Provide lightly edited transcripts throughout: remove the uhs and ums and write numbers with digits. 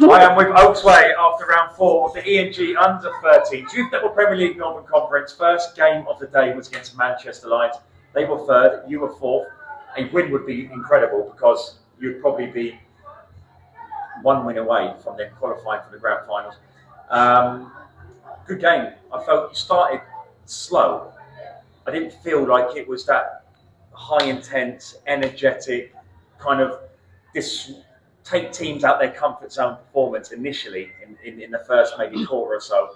I am with Oaksway after round 4 of the E&G Under-13 Youth Netball Premier League Northern Conference. First game of the day was against Manchester Lions. They were 3rd, you were 4th. A win would be incredible because you'd probably be 1 win away from them qualifying for the grand finals. Good game. I felt you started slow. I didn't feel like it was that high intense, energetic, kind of take teams out their comfort zone performance initially in the first maybe quarter or so.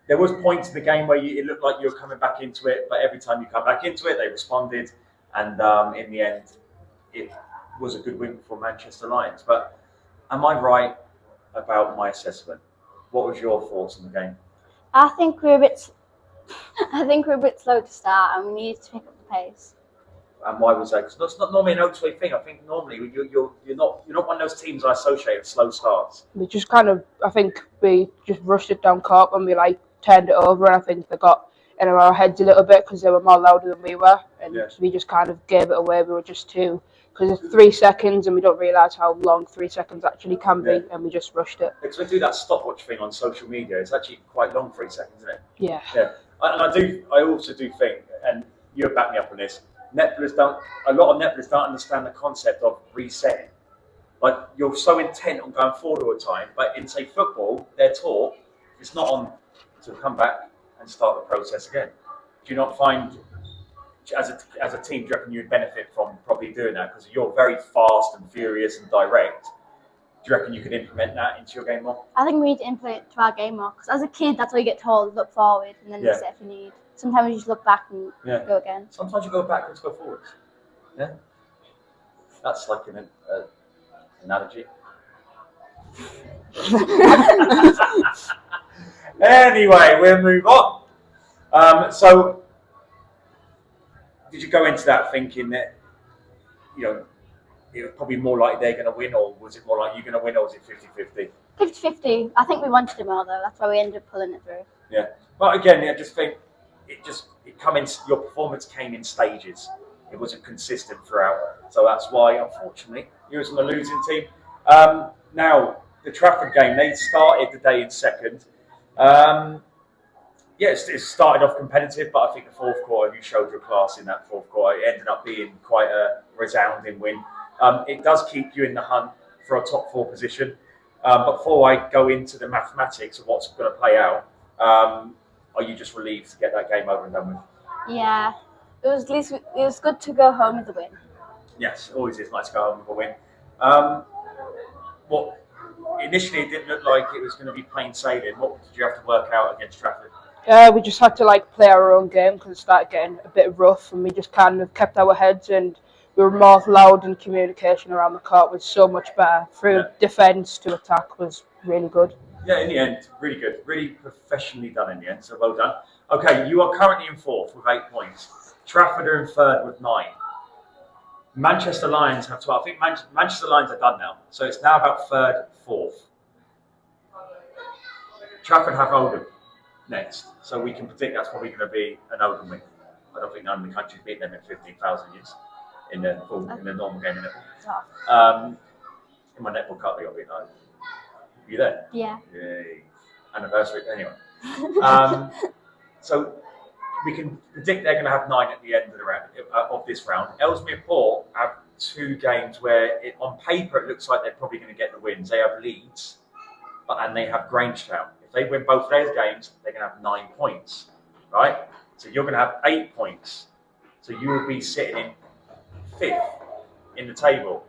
There was points in the game where it looked like you were coming back into it, but every time you come back into it, they responded, and in the end, it was a good win for Manchester Lions. But am I right about my assessment? What was your thoughts on the game? I think we're a bit slow to start, and we needed to pick up the pace. And why was that? Because that's not normally an Oaksway thing. I think normally you're not one of those teams I associate with slow starts. We just I think we just rushed it down court and we turned it over, and I think they got in our heads a little bit because they were more louder than we were, and we just kind of gave it away. We were just because it's 3 seconds and we don't realise how long 3 seconds actually can be, and we just rushed it. Because we do that stopwatch thing on social media. It's actually quite long, 3 seconds, isn't it? Yeah. Yeah. And I also do think, and you back me up on this, a lot of netballers don't understand the concept of resetting. Like, you're so intent on going forward all the time, but in, say, football, they're taught it's not on to come back and start the process again. Do you not find, as a team, do you reckon you'd benefit from probably doing that? Because you're very fast and furious and direct. Do you reckon you could implement that into your game more? I think we need to implement it to our game more, because as a kid, that's what you get told, look forward, and then reset if you need. Sometimes you just look back and go again. Sometimes you go backwards, go forwards. Yeah? That's like an analogy. Anyway, we'll move on. So, did you go into that thinking that, it was probably more like they're going to win, or was it more like you're going to win, or was it 50-50? 50-50. I think we wanted it more, though. That's why we ended up pulling it through. Yeah. But again, I just think your performance came in stages. It wasn't consistent throughout. So that's why, unfortunately, you was on the losing team. Now, the Trafford game, they started the day in 2nd. It started off competitive, but I think the 4th quarter, you showed your class in that 4th quarter. It ended up being quite a resounding win. It does keep you in the hunt for a top 4 position. But before I go into the mathematics of what's going to play out, are you just relieved to get that game over and done with? Yeah, it was good to go home with a win. Yes, always is nice to go home with a win. Initially it didn't look like it was going to be plain sailing. What did you have to work out against Trafford? We just had to play our own game because it started getting a bit rough, and we just kind of kept our heads, and we were more loud, and communication around the court was so much better. Through defence to attack was really good. Yeah, in the end, really good. Really professionally done in the end, so well done. Okay, you are currently in 4th with 8 points. Trafford are in 3rd with 9. Manchester Lions have 12. I think Manchester Lions are done now, so it's now about 3rd, 4th. Trafford have Oldham next, so we can predict that's probably going to be an Oldham win. I don't think none of the countries beat them in 15,000 years in the normal game in netball. In my netball cup, they got beat like. You there? Yeah. Yay. Anniversary, anyway. So we can predict they're going to have 9 at the end of this round. Ellesmere Port have 2 games where, on paper, it looks like they're probably going to get the wins. They have Leeds, and they have Grangetown. If they win both of those games, they're going to have 9 points, right? So you're going to have 8 points. So you will be sitting in 5th in the table.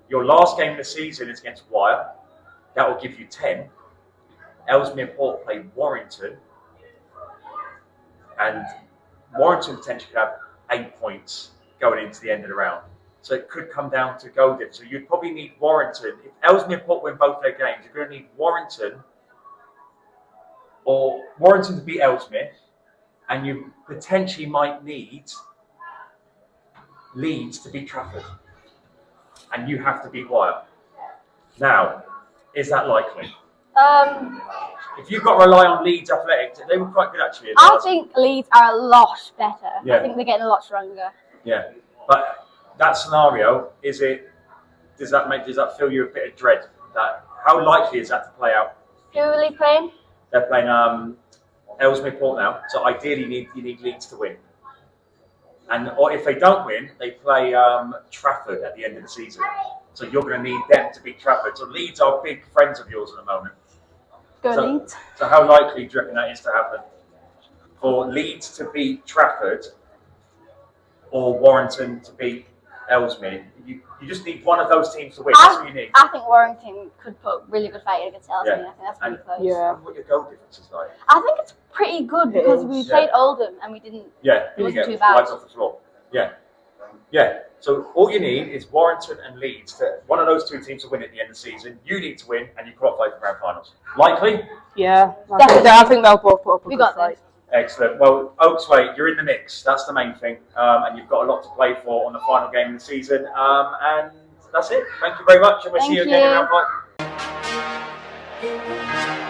Your last game of the season is against Wyre. That will give you 10. Ellesmere Port play Warrington, and Warrington potentially could have 8 points going into the end of the round. So it could come down to goal difference. So you'd probably need Warrington. If Ellesmere Port win both their games, you're going to need Warrington to beat Ellesmere, and you potentially might need Leeds to beat Trafford, and you have to beat Wyre. Now, is that likely? If you've got to rely on Leeds Athletics, they were quite good actually. I think Leeds are a lot better. Yeah. I think they're getting a lot stronger. Yeah, but that scenario, does that fill you a bit of dread? That How likely is that to play out? Who are Leeds playing? They're playing Ellesmere Port now, so ideally you need Leeds to win. Or if they don't win, they play Trafford at the end of the season. So you're going to need them to beat Trafford. So Leeds are big friends of yours at the moment. Go Leeds. So how likely do you reckon that is to happen? For Leeds to beat Trafford or Warrington to beat Ellesmere? You just need one of those teams to win. That's what you need. I think Warrington could put really good fight against Ellesmere. Yeah. I think that's pretty close. Yeah. What your goal difference is like? I think it's pretty good because we played Oldham and we didn't. Yeah, It you wasn't get too bad. lights off the floor. Yeah. Yeah. So all you need is Warrington and Leeds. One of those two teams to win at the end of the season. You need to win, and you qualify for grand finals. Likely? Yeah, Definitely. I think they'll both put up a We good got fight. this. Excellent. Well, Oaksway, you're in the mix. That's the main thing. And you've got a lot to play for on the final game of the season. And that's it. Thank you very much. And we'll see you again in round 5.